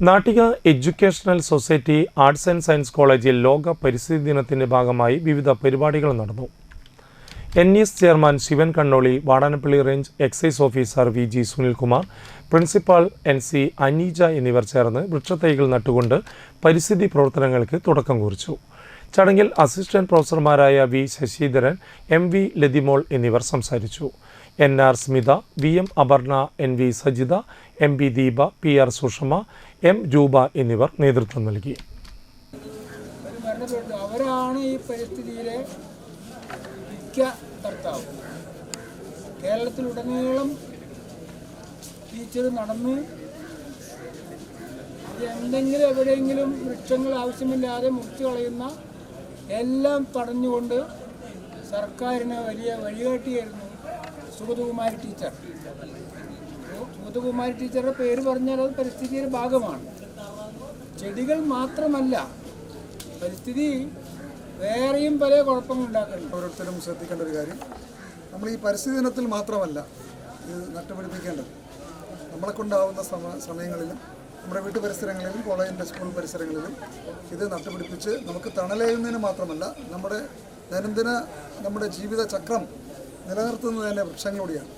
Nattika educational society arts and science കോളേജിൽ ലോക പരിസ്ഥിതി ദിനത്തിൻ്റെ ഭാഗമായി വിവിധ പരിപാടികൾ നടന്നു. NES chairman Sivan Kannoli, Vadanappally range excise officer VG Sunilkumar, principal NC Aneeja എന്നിവർ ചേർന്ന് വൃക്ഷത്തൈകൾ നട്ടുകൊണ്ട് പരിസ്ഥിതി പ്രവർത്തനങ്ങൾക്ക് തുടക്കം കുറിച്ചു. ചടങ്ങിൽ അസിസ്റ്റന്റ് പ്രൊഫസർമാരായ V ശശിധരൻ, MV ലതിമോൾ എന്നിവർ സംസാരിച്ചു. NR Smitha, VM Aparna, NV Sajitha, MB Deepa, PR Sushma, M രൂപ എന്നിവർ നേതൃത്വം നൽകി. അവരാണ് ഈ പരിസ്ഥിതിയിലെ മുഖ്യ കർത്താവ്. കേരളത്തിലുടനീളം ടീച്ചർ നടന്ന് എന്തെങ്കിലും എവിടെയെങ്കിലും വൃക്ഷങ്ങൾ ആവശ്യമില്ലാതെ മുറിച്ചു കളയുന്ന എല്ലാം തടഞ്ഞുകൊണ്ട് സർക്കാരിന് വലിയ വഴികാട്ടിയായിരുന്നു സുഗതകുമാരി ടീച്ചർ. സുഗതകുമാരി ടീച്ചറുടെ പേര് പറഞ്ഞാൽ അത് പരിസ്ഥിതിയുടെ ഭാഗമാണ്. ചെടികൾ മാത്രമല്ല, പരിസ്ഥിതി വേറെയും പല കുഴപ്പങ്ങളുണ്ടാക്കുന്നുണ്ട്. ഓരോരുത്തരും ശ്രദ്ധിക്കേണ്ട ഒരു കാര്യം, നമ്മൾ ഈ പരിസ്ഥിതി ദിനത്തിൽ മാത്രമല്ല ഇത് നട്ടുപിടിപ്പിക്കേണ്ടത്. നമ്മളെ കൊണ്ടാവുന്ന സമയങ്ങളിലും നമ്മുടെ വീട്ടു പരിസരങ്ങളിലും കോളേജിൻ്റെ സ്കൂൾ പരിസരങ്ങളിലും ഇത് നട്ടുപിടിപ്പിച്ച് നമുക്ക് തണലേകുന്നതിന് മാത്രമല്ല, നമ്മുടെ ദൈനംദിന നമ്മുടെ ജീവിത ചക്രം നിലനിർത്തുന്നത് തന്നെ വൃക്ഷങ്ങളിലൂടെയാണ്.